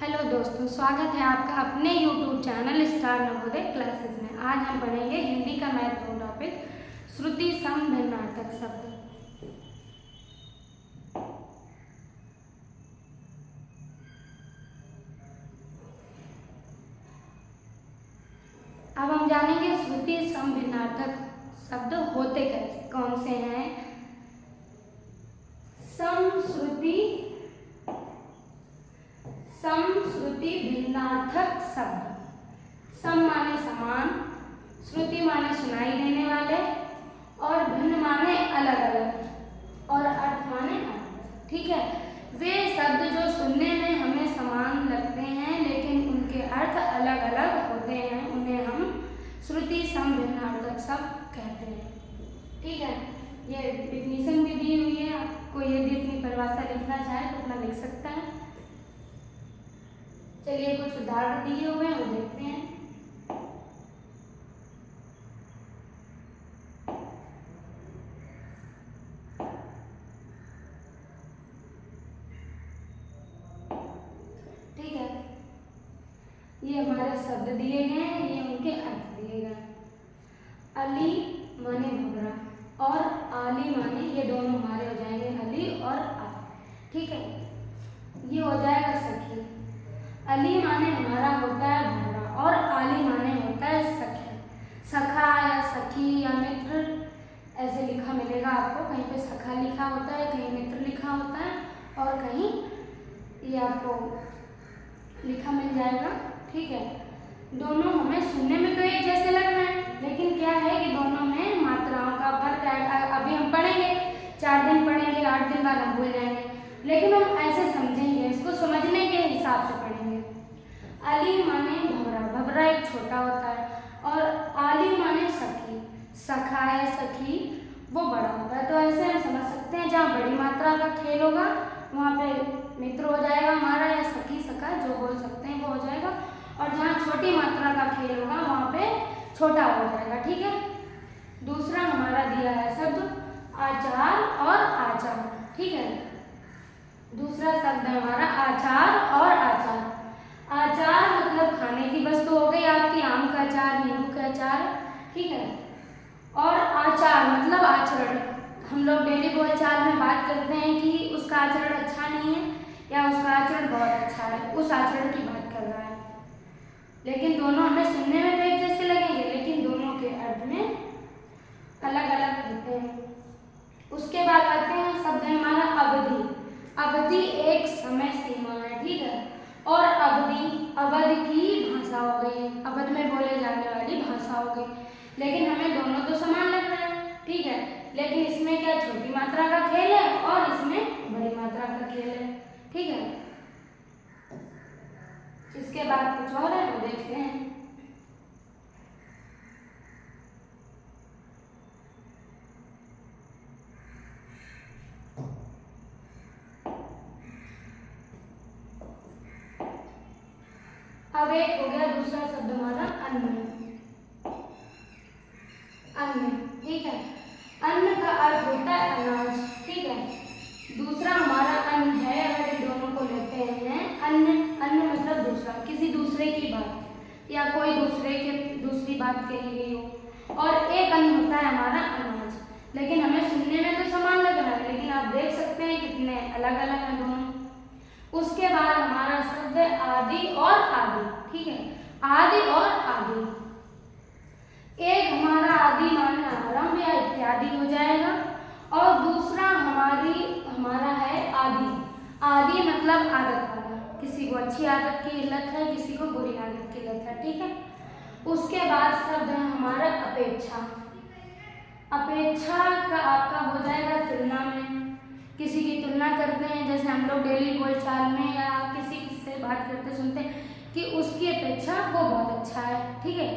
Hello दोस्तों, स्वागत है आपका अपने YouTube channel star Navodaya classes में। आज हम पढ़ेंगे हिंदी का महत्वपूर्ण टॉपिक श्रुति सम भिन्नार्थक शब्द। अब हम जानेंगे श्रुति सम भिन्नार्थक शब्द होते कैसे, कौन से हैं। समश्रुति भिन्नार्थक शब्द। सम माने समान, श्रुति माने सुनाई देने वाले, और भिन्न माने अलग अलग, और अर्थ माने अर्थ। ठीक है, वे शब्द जो सुनने में हमें समान लगते हैं लेकिन उनके अर्थ अलग अलग होते हैं, उन्हें हम श्रुति सम भिन्नार्थक शब्द कहते हैं। ठीक है, ये डिफिनीशन भी दी हुई है, आपको यदि अपनी परिभाषा लिखना चाहे तो अपना लिख सकता है। चलिए कुछ उदाहरण दिए हुए हैं वो देखते हैं। ठीक है, ये हमारे शब्द दिए गए हैं, ये उनके अर्थ दिए गए हैं। अली माने भवरा और आली माने, ये दोनों हमारे हो जाएंगे अली और आ। ठीक है, ये हो जाएगा सखी। अली माने हमारा होता है भवरा और आली माने होता है सखी। सखा या सखी या मित्र ऐसे लिखा मिलेगा आपको, कहीं पे सखा लिखा होता है, कहीं मित्र लिखा होता है, और कहीं ये आपको लिखा मिल जाएगा। ठीक है, दोनों हमें सुनने में तो एक जैसे लग रहे हैं, लेकिन क्या है कि दोनों में मात्राओं का फर्क है। अभी हम पढ़ेंगे, 4 दिन पढ़ेंगे, 8 दिन बाद हम भूल जाएंगे, लेकिन हम ऐसे समझेंगे, इसको समझने के हिसाब से पढ़ेंगे। अली माने भवरा, भवरा एक छोटा होता है, और आली माने सखी, सखा या सखी वो बड़ा होता है। तो ऐसे हम समझ सकते हैं, जहाँ बड़ी मात्रा का खेल होगा वहाँ पे मित्र हो जाएगा हमारा, या सखी सखा जो बोल सकते हैं वो हो जाएगा, और जहाँ छोटी मात्रा का खेल होगा वहाँ पे छोटा हो जाएगा। ठीक है, दूसरा हमारा दिया है शब्द आचार और आचार। ठीक है, दूसरा शब्द है हमारा आचार और आचार। आचार मतलब खाने की वस्तु हो गई आपकी, आम का अचार, नींबू का अचार। ठीक है, और आचार मतलब आचरण। हम लोग डेली बोलचाल में बात करते हैं कि उसका आचरण अच्छा नहीं है या उसका आचरण बहुत अच्छा है, उस आचरण की बात कर रहा है। लेकिन दोनों हमें सुनने में तो एक जैसे लगेंगे, लेकिन दोनों के अर्थ में अलग अलग होते हैं। उसके बाद आते हैं शब्द है हमारा अवधि। अवधि एक समय सीमा है। ठीक है, और अवधि अवध की भाषा हो गई, अवध में बोले जाने वाली भाषा हो गई, लेकिन हमें दोनों तो समान लग रहे हैं। ठीक है, लेकिन इसमें क्या छोटी मात्रा का खेल है और इसमें बड़ी मात्रा का खेल है। ठीक है, इसके बाद कुछ और है वो देखते हैं। अब एक हो गया दूसरा शब्द हमारा अन्न। अन्न, ठीक है, अन्न का अर्थ होता है अनाज। ठीक है, दूसरा हमारा अन्न है, अगर इन दोनों को लेते हैं अन्न, अन्न मतलब दूसरा, किसी दूसरे की बात या कोई दूसरी बात कही गई हो, और एक अन्न होता है हमारा अनाज। लेकिन हमें सुनने में तो समान लग रहा है, लेकिन आप देख सकते हैं कितने अलग अलग हैं दोनों। उसके बाद हमारा शब्द है आदि और आदि। ठीक है, आदि और आदि। एक हमारा आदि माने आरंभ या इत्यादि हो जाएगा, और दूसरा हमारा है आदि। आदि मतलब आदत वाला, किसी को अच्छी आदत की लत है, किसी को बुरी आदत की लत है। ठीक है, उसके बाद शब्द है हमारा अपेक्षा। अपेक्षा का आपका हो जाएगा तुलना में, किसी की तुलना करते हैं, जैसे हम लोग डेली बोलचाल में या किसी से बात करते सुनते हैं कि उसकी अपेक्षा वो बहुत अच्छा है। ठीक है,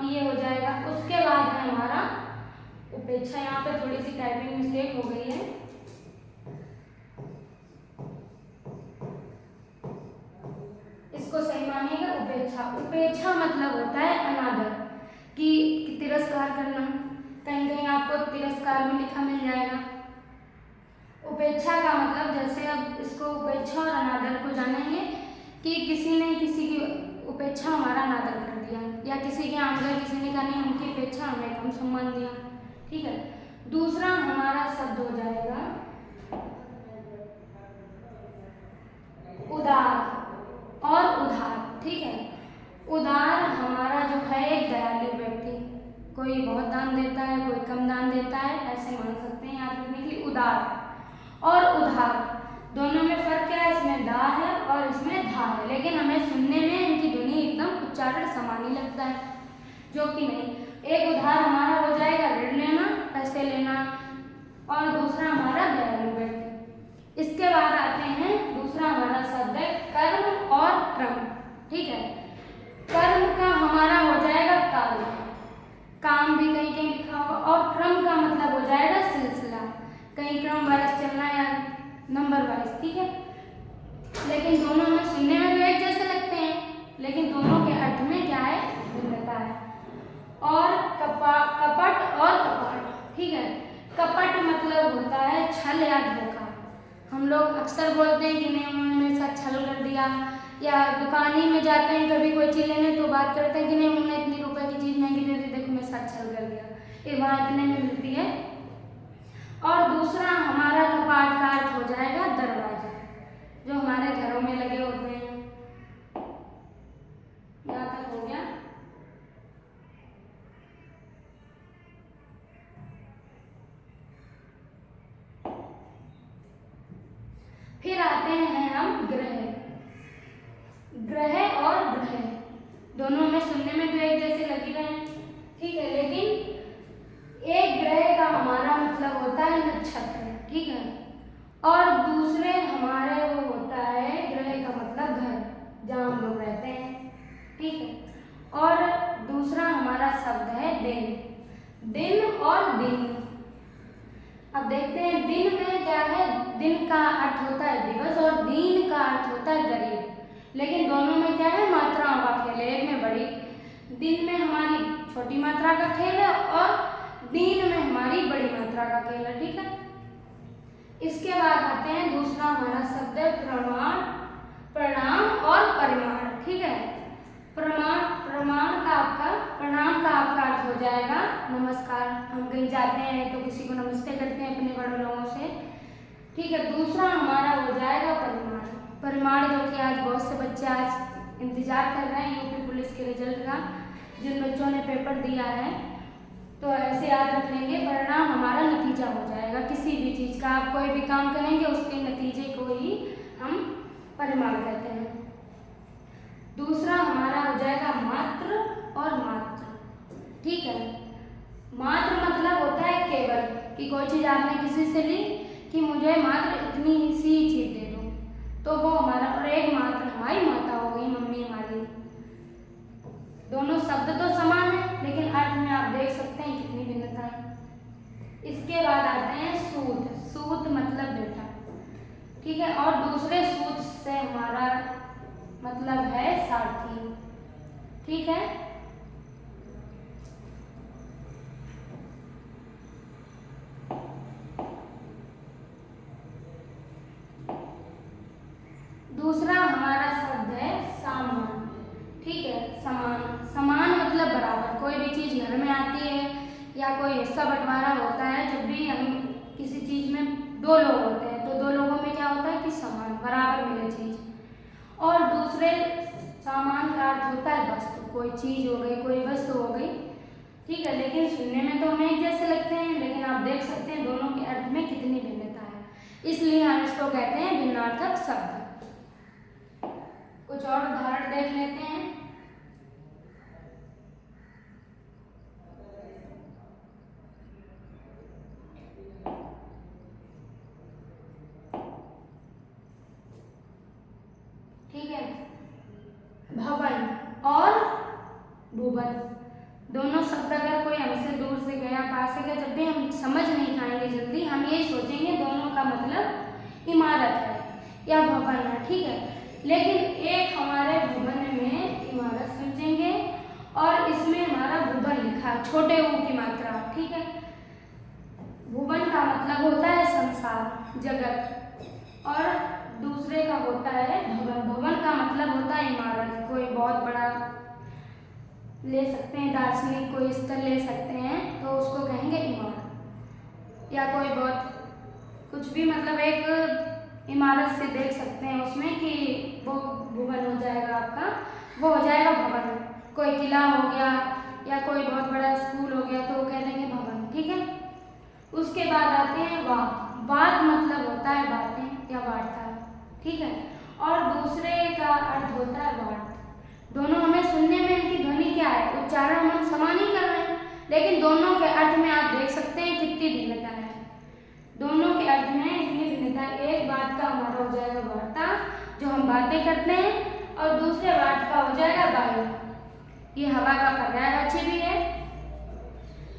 ये हो जाएगा। उसके बाद है हमारा उपेक्षा। यहाँ पे थोड़ी सी टाइपिंग मिस्टेक हो गई है, इसको सही मानिएगा। उपेक्षा, उपेक्षा मतलब होता है अनादर, कि तिरस्कार करना। कहीं कहीं आपको तिरस्कार भी लिखा मिल जाएगा। उपेक्षा का मतलब, जैसे अब इसको उपेक्षा और अनादर को जानेंगे कि किसी ने किसी की उपेक्षा हमारा अनादर कर दिया, या किसी के आम गए, किसी ने कहा नहीं उनकी उपेक्षा हमें कम सम्मान दिया। ठीक है, दूसरा हमारा शब्द हो जाएगा उदार और उधार। ठीक है, उदार हमारा जो है एक दयालु व्यक्ति, कोई बहुत दान देता है, कोई कम दान देता है, ऐसे मान सकते हैं याद रखने के लिए। उदार और उधार दोनों में फर्क क्या है? इसमें दा है और इसमें धा है, लेकिन हमें सुनने में इनकी ध्वनि एकदम उच्चारण समान ही लगता है, जो कि नहीं। एक उधार हमारा हो जाएगा ऋण लेना, पैसे लेना, और दूसरा हमारा दयालु व्यक्ति। इसके बाद आते हैं दूसरा हमारा शब्द है कर्म और क्रम। ठीक है, कर्म का हमारा हो जाएगा कार्य, काम भी कहीं कहीं लिखा होगा, और क्रम का मतलब हो जाएगा सिलसिला, कहीं क्रम वाइज चलना या नंबर वाइज। ठीक है, लेकिन दोनों में सुनने में भी एक जैसे लगते हैं, लेकिन दोनों के अर्थ में क्या है? भिन्नता है। और कपट और कपाट। ठीक है, कपट मतलब होता है छल या धोखा। हम लोग अक्सर बोलते हैं कि नहीं उन्होंने मेरे साथ छल कर दिया, या दुकान ही में जाते हैं कभी कोई चीज़ लेने तो बात करते हैं कि नहीं उन्होंने इतनी रुपए की चीज़ महंगी दे दी, देखो मेरे साथ छल कर दिया, ये वहाँ इतने में मिलती है। और दूसरा हमारा कपाट का अर्थ हो जाएगा दरवाजा, जो हमारे घरों में लगे होते हैं। यहाँ तक हो गया। फिर आते हैं हम ग्रह। ग्रह और ग्रह दोनों में सुनने में तो एक जैसे लग ही रहे हैं। ठीक है, लेकिन एक ग्रह का हमारा मतलब होता है नक्षत्र। ठीक है, और दूसरे हमारे वो होता है ग्रह का मतलब घर, जहाँ हम लोग रहते हैं। ठीक है, और दूसरा हमारा शब्द है दिन। दिन और दिन। अब देखते हैं दिन में क्या है? दिन का अर्थ होता है दिवस और दीन का अर्थ होता है गरीब, लेकिन दोनों में क्या है? मात्राओं का खेल है। एक में बड़ी, दिन में हमारी छोटी मात्रा का खेल है और दीन में हमारी बड़ी मात्रा का खेल है। ठीक है, इसके बाद आते हैं दूसरा हमारा शब्द है प्रमाण, प्रणाम और परिमाण। ठीक है, प्रणाम का आपका अर्थ हो जाएगा नमस्कार। हम कहीं जाते हैं तो किसी को नमस्ते करते हैं अपने बड़े लोगों से। ठीक है, दूसरा हमारा हो जाएगा परिमाण, जो कि आज बहुत से बच्चे आज इंतजार कर रहे हैं यूपी पुलिस के रिजल्ट का, जिन बच्चों ने पेपर दिया है, तो ऐसे याद रख लेंगे। परिणाम हमारा नतीजा हो जाएगा किसी भी चीज़ का। आप कोई भी काम करेंगे उसके नतीजे को ही हम परिमाण कहते हैं। दूसरा हमारा हो जाएगा मात्र और मात्र। ठीक है, मात्र मतलब होता है केवल, कि कोई चीज़ आपने किसी से ली कि मुझे मात्र इतनी सी चीज़ दे दो, तो वो हमारा। और एक मात्र हमारी माता हो गई, मम्मी हमारी। दोनों शब्द तो समान है, लेकिन अर्थ में आप देख सकते हैं कितनी भिन्नता है। इसके बाद आते हैं सूत। सूत मतलब बेटा। ठीक है, और दूसरे सूत से हमारा मतलब है सारथी। ठीक है, दूसरा हमारा शब्द है सामान। ठीक है, समान मतलब बराबर। कोई भी चीज़ घर में आती है या कोई हिस्सा बंटवारा होता है, जब भी हम किसी चीज़ में दो लोग होते हैं तो दो लोगों में क्या होता है कि समान बराबर मिले चीज़। और दूसरे सामान का अर्थ होता है वस्तु, कोई चीज़ हो गई, कोई वस्तु हो गई। ठीक है, लेकिन सुनने में तो हमें एक जैसे लगते हैं, लेकिन आप देख सकते हैं दोनों के अर्थ में कितनी भिन्नता है, इसलिए हम इसको कहते हैं भिन्नार्थक शब्द। कुछ और उदाहरण देख लेते हैं। ठीक है, भवन और भुवन दोनों शब्द अगर कोई हमसे दूर से गया, पास से गया, जब भी हम समझ नहीं पाएंगे जल्दी, हम ये सोचेंगे दोनों का मतलब इमारत है या भवन है। ठीक है, लेकिन एक हमारे भवन में इमारत समझेंगे और इसमें हमारा भुवन लिखा है, छोटे ऊ की मात्रा। ठीक है, भुवन का मतलब होता है संसार, जगत, और दूसरे का होता है भवन। भवन का मतलब होता है होता है इमारत, कोई बहुत बड़ा ले सकते हैं, दार्शनिक कोई स्थल ले सकते हैं तो उसको कहेंगे इमारत। या कोई बहुत कुछ भी मतलब एक इमारत से देख सकते हैं उसमें कि वो भवन हो जाएगा आपका, वो हो जाएगा भवन। कोई किला हो गया या कोई बहुत बड़ा स्कूल हो गया तो वो कह देंगे भवन, ठीक है। उसके बाद आते हैं वाद। वाद मतलब होता है बातें या वार्ता, ठीक है। और दूसरे का अर्थ होता है वार्त। दोनों हमें सुनने में इनकी ध्वनि क्या है, उच्चारण हम समान ही कर रहे हैं, लेकिन दोनों के अर्थ में आप देख सकते हैं कितनी भिन्नता है। दोनों के अर्थ में इतनी भिन्नता है। एक बात का हमारा हो जाएगा वार्ता, जो हम बातें करते हैं, और दूसरे वार्त का हो जाएगा वायु, ये हवा का पर्यायवाची भी है।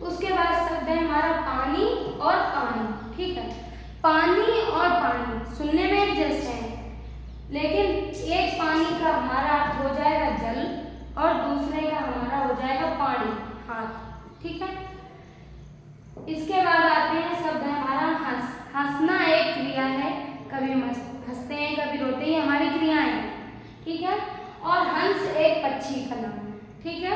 उसके बाद शब्द है हमारा पानी और पानी, ठीक है। पानी और पानी सुनने में एक जैसे हैं, लेकिन एक पानी का हमारा अर्थ हो जाएगा जल और दूसरे का हमारा हो जाएगा पानी, हाथ, ठीक है। इसके बाद आते हैं शब्द है हमारा हंस। हंसना एक क्रिया है, कभी हम हंसते हैं कभी रोते हैं, हमारी क्रियाएं हैं, ठीक है। और हंस एक पक्षी का नाम है, ठीक है।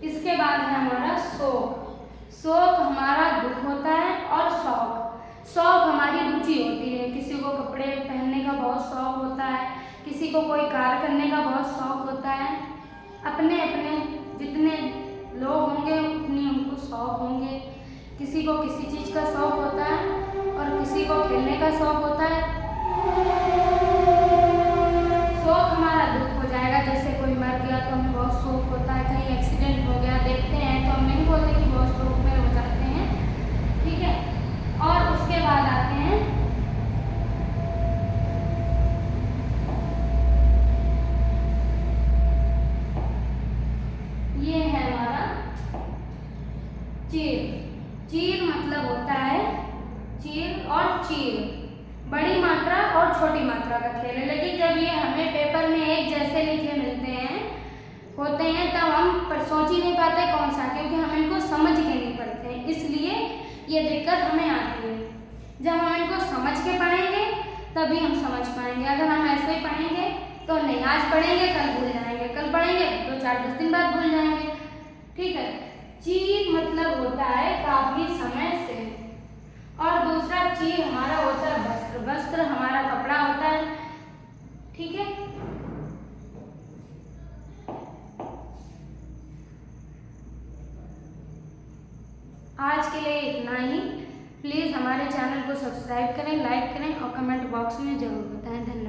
इसके बाद है हमारा शोक। शोक हमारा दुख होता है, और शौक हमारी रुचि होती है। किसी को कपड़े पहनने का बहुत शौक होता है, किसी को कोई कार्य करने का बहुत शौक होता है। अपने अपने जितने लोग होंगे उतनी उनको शौक होंगे। किसी को किसी चीज़ का शौक होता है और किसी को खेलने का शौक होता है। शोक हमारा दुख हो जाएगा, जैसे कोई मर गया तो हमें बहुत शोक होता है, कहीं एक्सीडेंट हो गया देखते हैं तो हम नहीं बोलते कि बहुत शोक में हो जाते हैं, ठीक है। और उसके बाद आते हैं ये है हमारा चीर। चीर मतलब होता है चीर और चीर, बड़ी मात्रा और छोटी मात्रा का खेल है। लेकिन जब ये हमें पेपर में एक जैसे लिखे मिलते हैं होते हैं तब हम पर सोच ही नहीं पाते कौन सा, क्योंकि हम इनको समझ के नहीं पढ़ते हैं, इसलिए ये दिक्कत हमें आती है। जब हम इनको समझ के पढ़ेंगे तभी हम समझ पाएंगे। अगर हम ऐसे ही पढ़ेंगे तो नहीं, आज पढ़ेंगे कल भूल जाएंगे, कल पढ़ेंगे तो 4-10 दिन बाद भूल जाएंगे, ठीक है। चीर मतलब होता है काफी समय से, और दूसरा चीर हमारा होता है वस्त्र। वस्त्र हमारा कपड़ा होता है, ठीक है। आज के लिए इतना ही। प्लीज़ हमारे चैनल को सब्सक्राइब करें, लाइक करें और कमेंट बॉक्स में ज़रूर बताएं। धन्यवाद।